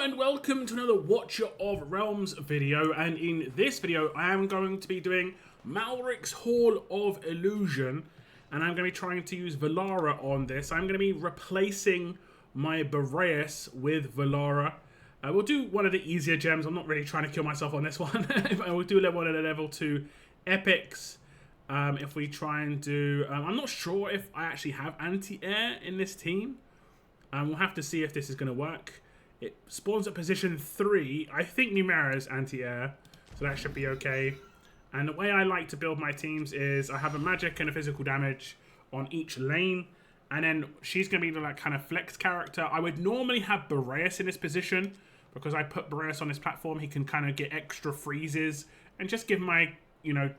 and welcome to another Watcher of Realms video, and in this video I am going to be doing Malriks Hall of Illusion, and I'm going to be trying to use Valara on this. I'm going to be replacing my Boreas with Valara. We'll do one of the easier gems. I'm not really trying to kill myself on this one. We'll do one of the level 2 epics. If we try and do... I'm not sure if I actually have anti-air in this team. We'll have to see if this is going to work. It spawns at position 3. I think Numera is anti-air, so that should be okay. And the way I like to build my teams is I have a magic and a physical damage on each lane, and then she's going to be the like kind of flex character. I would normally have Boreas in this position because I put Boreas on this platform. He can kind of get extra freezes and just give my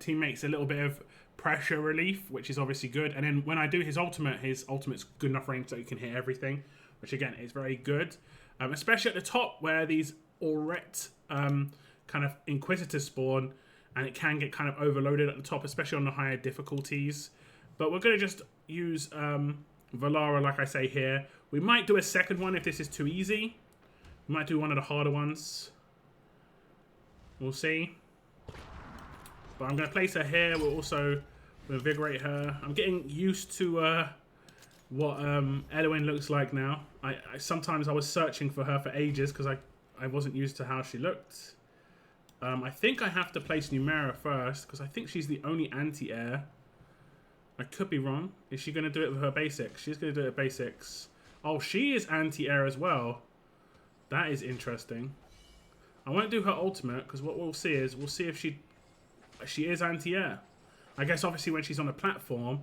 teammates a little bit of pressure relief, which is obviously good. And then when I do his ultimate's good enough range that you can hit everything, which again is very good. Especially at the top where these Auret kind of Inquisitors spawn, and it can get kind of overloaded at the top, especially on the higher difficulties. But we're going to just use Valara, like I say here. We might do a second one if this is too easy. We might do one of the harder ones. We'll see. But I'm going to place her here. We'll also invigorate her. I'm getting used to what Elwyn looks like now. Sometimes I was searching for her for ages because I wasn't used to how she looked. I think I have to place Numera first because I think she's the only anti-air. I could be wrong. Is she going to do it with her basics? She's going to do it with basics. Oh, she is anti-air as well. That is interesting. I won't do her ultimate because what we'll see if she is anti-air. I guess obviously when she's on the platform,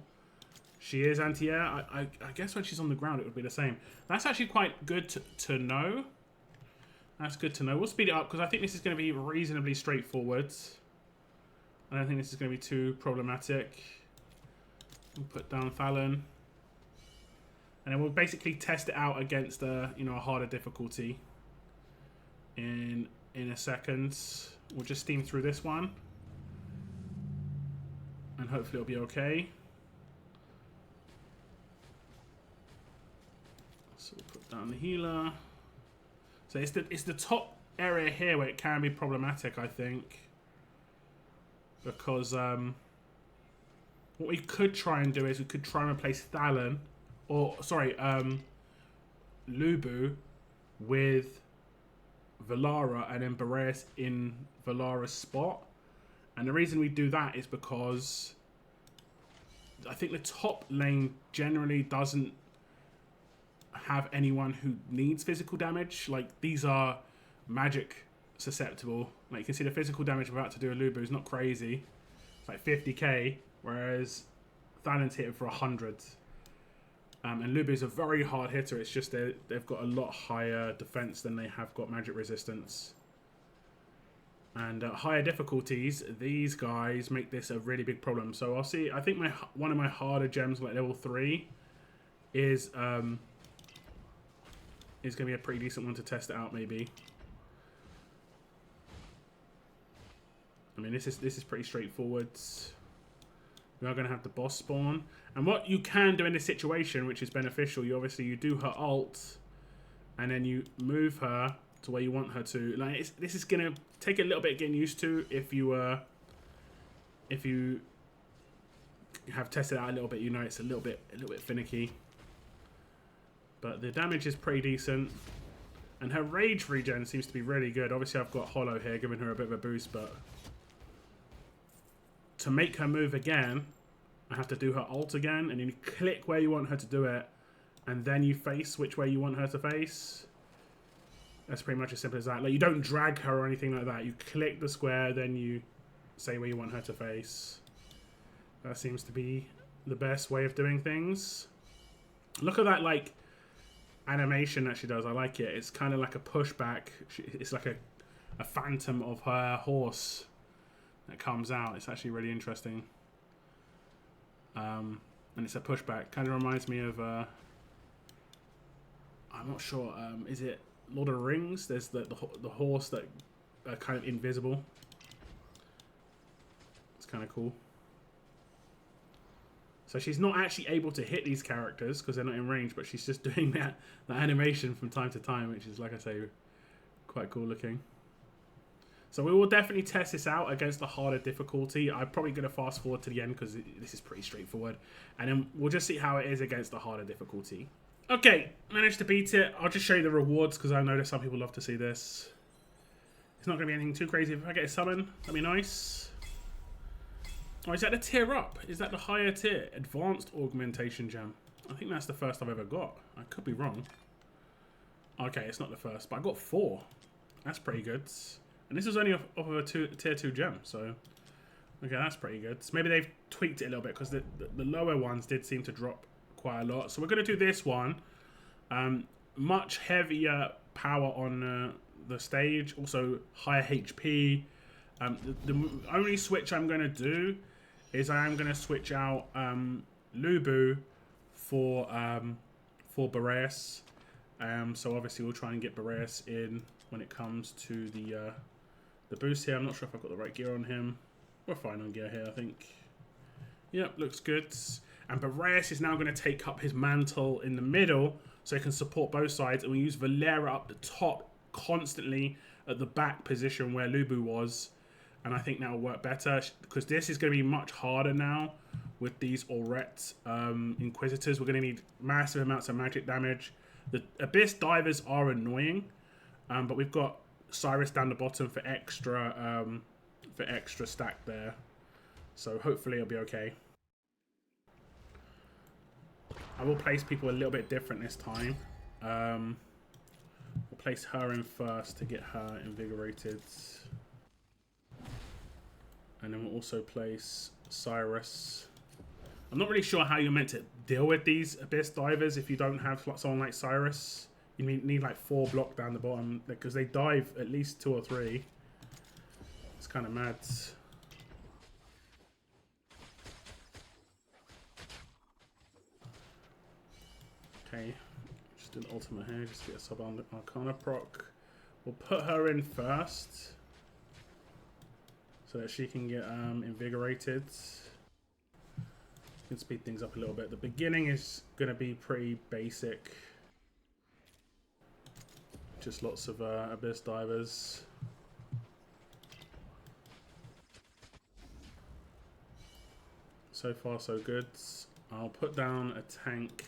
she is anti-air. I guess when she's on the ground, it would be the same. That's actually quite good to know. That's good to know. We'll speed it up because I think this is going to be reasonably straightforward. I don't think this is going to be too problematic. We'll put down Fallon. And then we'll basically test it out against a harder difficulty in a second. We'll just steam through this one. And hopefully it'll be okay. So we'll put down the healer. So it's the top area here where it can be problematic, I think. Because what we could try and do is we could try and replace Thalen, or sorry, Lubu with Valara and then Boreas in Valara's spot. And the reason we do that is because I think the top lane generally doesn't have anyone who needs physical damage. Like, these are magic susceptible. Like, you can see the physical damage we're about to do a Lubu is not crazy. It's like 50k, whereas Thalen's hitting for 100. And Lubu's a very hard hitter. It's just they've got a lot higher defense than they have got magic resistance. And at higher difficulties, these guys make this a really big problem. So I'll see. I think one of my harder gems, like level 3, is going to be a pretty decent one to test it out, maybe. I mean, this is pretty straightforward. We are going to have the boss spawn, and what you can do in this situation, which is beneficial, you do her ult, and then you move her to where you want her to. Like, this is going to take a little bit getting used to if you have tested it out a little bit. It's a little bit finicky. But the damage is pretty decent. And her rage regen seems to be really good. Obviously, I've got Hollow here, giving her a bit of a boost. But to make her move again, I have to do her ult again. And you click where you want her to do it. And then you face which way you want her to face. That's pretty much as simple as that. Like, you don't drag her or anything like that. You click the square, then you say where you want her to face. That seems to be the best way of doing things. Look at that, like, animation that she does. I like it. It's kind of like a pushback. It's like a phantom of her horse that comes out. It's actually really interesting. And it's a pushback. Kind of reminds me of I'm not sure, is it Lord of the Rings? There's the horse that are kind of invisible. It's kind of cool. So she's not actually able to hit these characters because they're not in range, but she's just doing that animation from time to time, which is, like I say, Quite cool looking. So we will definitely test this out against the harder difficulty. I'm probably going to fast forward to the end because this is pretty straightforward. And then we'll just see how it is against the harder difficulty. Okay, managed to beat it. I'll just show you the rewards because I know that some people love to see this. It's not going to be anything too crazy. If I get a summon, that'd be nice. Oh, is that the tier up? Is that the higher tier? Advanced Augmentation Gem. I think that's the first I've ever got. I could be wrong. Okay, it's not the first, but I got 4. That's pretty good. And this is only off of a tier 2 gem, so... Okay, that's pretty good. So maybe they've tweaked it a little bit, because the lower ones did seem to drop quite a lot. So we're going to do this one. Much heavier power on the stage. Also, higher HP. The only switch I'm going to do is I am going to switch out Lubu for Boreas. So obviously we'll try and get Boreas in when it comes to the boost here. I'm not sure if I've got the right gear on him. We're fine on gear here, I think. Yep, looks good. And Boreas is now going to take up his mantle in the middle so he can support both sides. And we use Valara up the top constantly at the back position where Lubu was. And I think that will work better because this is going to be much harder now with these Auret Inquisitors. We're going to need massive amounts of magic damage. The Abyss Divers are annoying, but we've got Cyrus down the bottom for extra stack there. So hopefully it'll be okay. I will place people a little bit different this time. We'll place her in first to get her invigorated. And then we'll also place Cyrus. I'm not really sure how you're meant to deal with these Abyss Divers if you don't have someone like Cyrus. You need like 4 block down the bottom because they dive at least 2 or 3. It's kind of mad. Okay, just do the ultimate here, just get a sub Arcana proc. We'll put her in first so that she can get invigorated. Can speed things up a little bit. The beginning is going to be pretty basic. Just lots of Abyss Divers. So far so good. I'll put down a tank.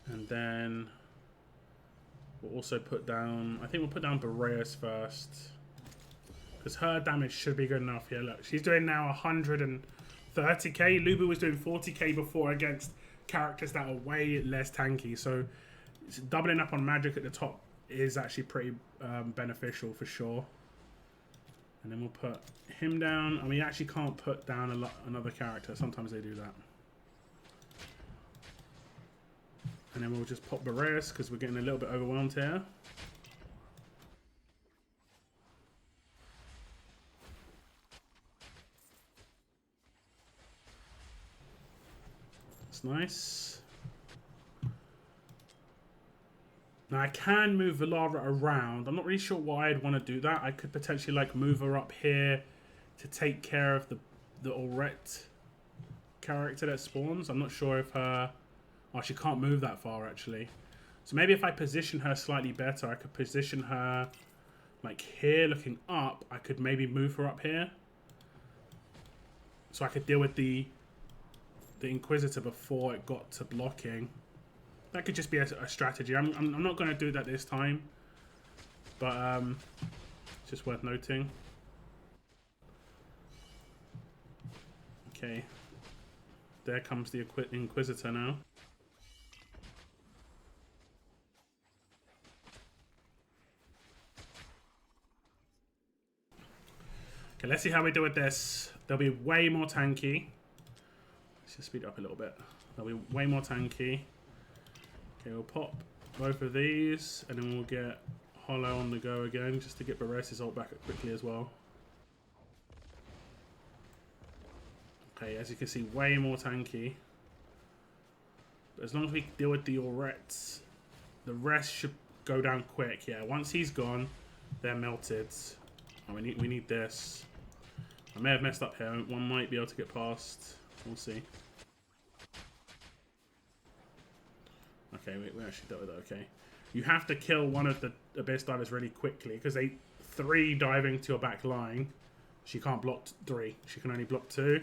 And then we'll also put down, I think we'll put down Boreas first. Because her damage should be good enough. Yeah, look, she's doing now 130k. Lubu was doing 40k before against characters that are way less tanky. So doubling up on magic at the top is actually pretty beneficial for sure. And then we'll put him down. And we actually can't put down another character. Sometimes they do that. And then we'll just pop Boreas because we're getting a little bit overwhelmed here. That's nice. Now I can move Valara around. I'm not really sure why I'd want to do that. I could potentially like move her up here to take care of the Auret character that spawns. I'm not sure if her... Oh, she can't move that far actually. So maybe if I position her slightly better, I could position her like here looking up. I could maybe move her up here. So I could deal with the Inquisitor before it got to blocking. That could just be a strategy. I'm not going to do that this time. But it's just worth noting. Okay. There comes the Inquisitor now. Okay, let's see how we do with this. They'll be way more tanky. Let's just speed it up a little bit. They'll be way more tanky. Okay, we'll pop both of these, and then we'll get Hollow on the go again, just to get Boreas' ult back quickly as well. Okay, as you can see, way more tanky. But as long as we deal with the Aurets, the rest should go down quick. Yeah, once he's gone, they're melted. Oh, we need this. I may have messed up here. One might be able to get past. We'll see. Okay, we actually dealt with that. Okay. You have to kill one of the Abyss Divers really quickly, because they 3 diving to your back line. She can't block 3. She can only block 2.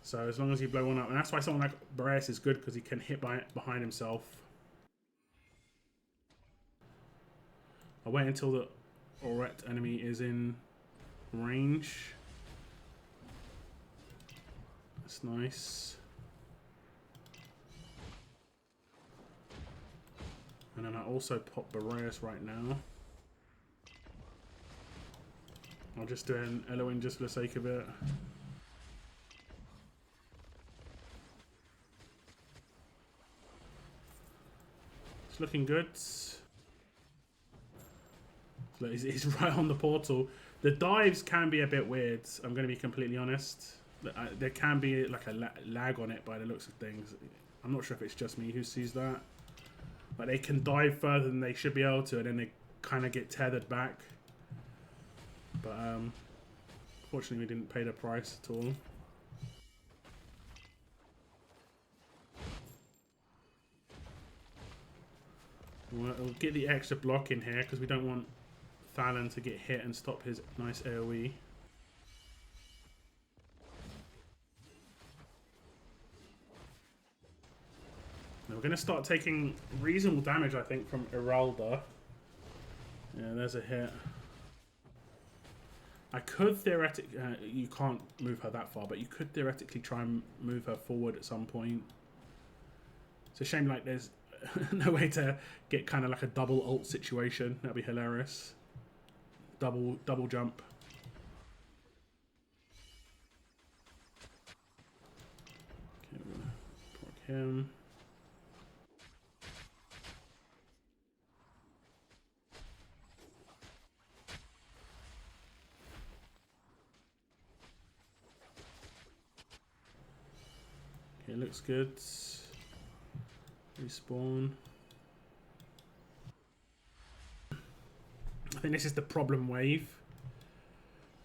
So as long as you blow one up, and that's why someone like Boreas is good, because he can hit behind himself. I'll wait until the Aurette enemy is in range. That's nice. And then I also pop Boreas right now. I'll just do an Eloin just for the sake of it. It's looking good. Look, he's right on the portal. The dives can be a bit weird, I'm going to be completely honest. There can be like a lag on it by the looks of things. I'm not sure if it's just me who sees that. But they can dive further than they should be able to, and then they kind of get tethered back. But fortunately we didn't pay the price at all. We'll get the extra block in here because we don't want Thalen to get hit and stop his nice AoE. Now we're going to start taking reasonable damage, I think, from Iralda. Yeah, there's a hit. I could theoretically... you can't move her that far, but you could theoretically try and move her forward at some point. It's a shame, like, there's no way to get kind of like a double ult situation. That'd be hilarious. Double jump. Okay, we're gonna proc him. Okay, looks good. Respawn. I think this is the problem wave.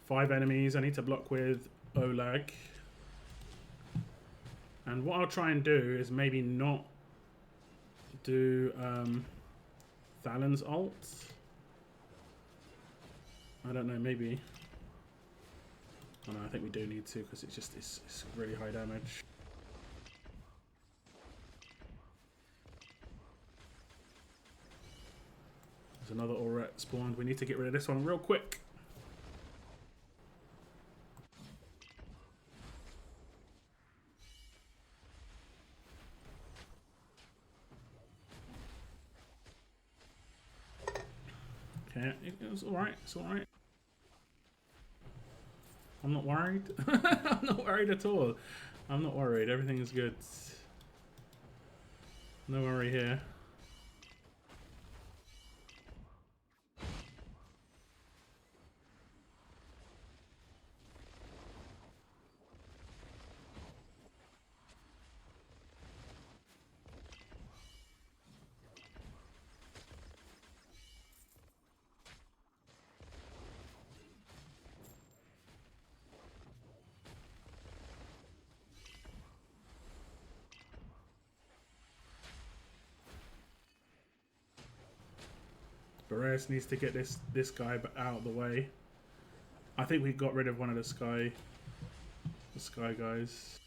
5 enemies I need to block with Olag. And what I'll try and do is maybe not do Thalen's ult. I don't know, maybe. Oh no, I think we do need to, because it's really high damage. Another Aurette spawned. We need to get rid of this one real quick. Okay, it was alright. It's alright. I'm not worried. I'm not worried at all. I'm not worried. Everything is good. No worry here. Boreas needs to get this guy out of the way. I think we got rid of one of the sky guys.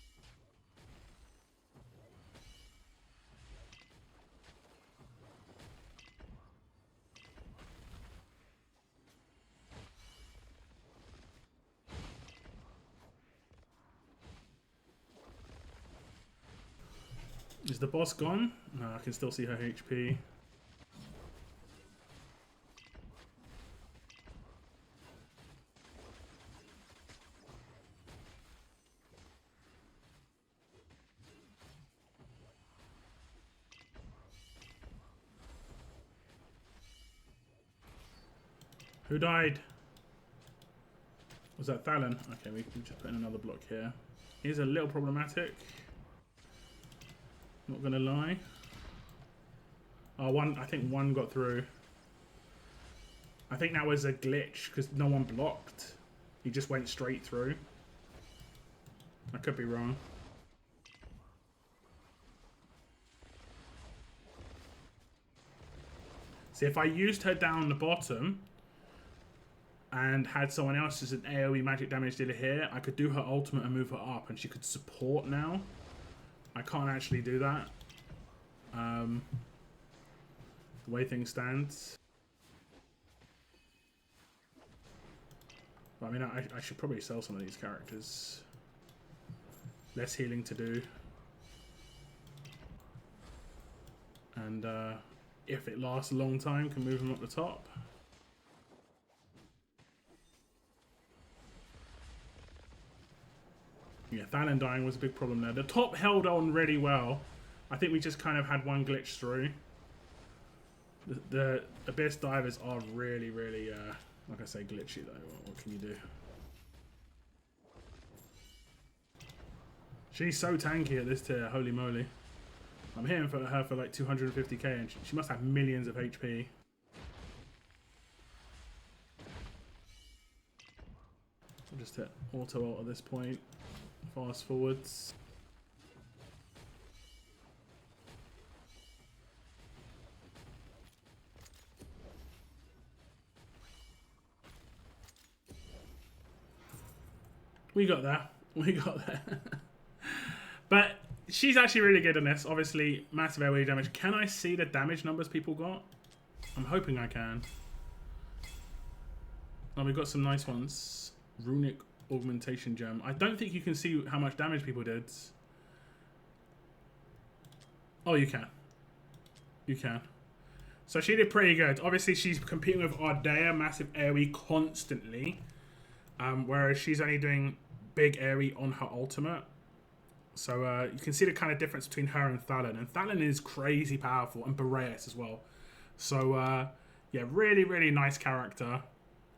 Is the boss gone? No, I can still see her HP. Who died? Was that Thalen? Okay, we can just put in another block here. He's a little problematic. Not gonna lie. Oh, I think one got through. I think that was a glitch because no one blocked. He just went straight through. I could be wrong. See, if I used her down the bottom and had someone else as an AoE magic damage dealer here, I could do her ultimate and move her up, and she could support now. I can't actually do that. The way things stand. But I mean, I should probably sell some of these characters. Less healing to do. And if it lasts a long time, can move them up the top. Yeah, Thalan dying was a big problem there. The top held on really well. I think we just kind of had one glitch through. The Abyss divers are really, really, like I say, glitchy though. What can you do? She's so tanky at this tier, holy moly. I'm hitting for her for like 250k, and she must have millions of HP. I'll just hit auto ult at this point. Fast forwards. We got there. We got there. But she's actually really good in this. Obviously, massive AoE damage. Can I see the damage numbers people got? I'm hoping I can. Oh, we've got some nice ones. Runic Augmentation Gem. I don't think you can see how much damage people did. Oh, you can. You can. So she did pretty good. Obviously, she's competing with Ardea, massive AoE constantly. Whereas she's only doing big AoE on her ultimate. So you can see the kind of difference between her and Thalan. And Thalan is crazy powerful, and Boreas as well. So yeah, really, really nice character.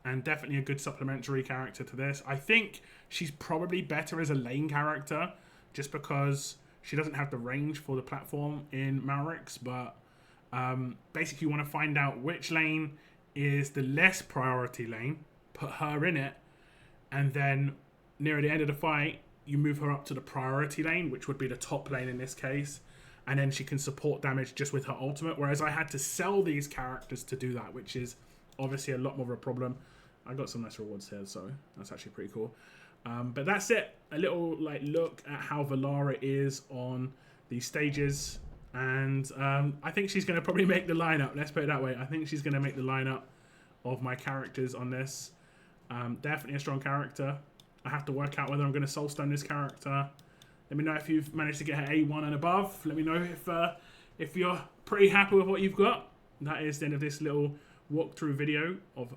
And definitely a good supplementary character to this. I think she's probably better as a lane character, just because she doesn't have the range for the platform in Malriks. But basically you want to find out which lane is the less priority lane, put her in it, and then near the end of the fight, you move her up to the priority lane, which would be the top lane in this case. And then she can support damage just with her ultimate. Whereas I had to sell these characters to do that, which is obviously a lot more of a problem. I got some nice rewards here, so that's actually pretty cool. But that's it. A little like look at how Valara is on these stages. And I think she's going to probably make the lineup. Let's put it that way. I think she's going to make the lineup of my characters on this. Definitely a strong character. I have to work out whether I'm going to soulstone this character. Let me know if you've managed to get her A1 and above. Let me know if you're pretty happy with what you've got. That is the end of this little walkthrough video of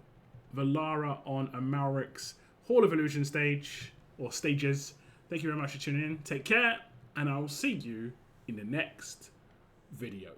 Valara on a Malriks Hall of Illusion stage, or stages. Thank you very much for tuning in. Take care, and I will see you in the next video.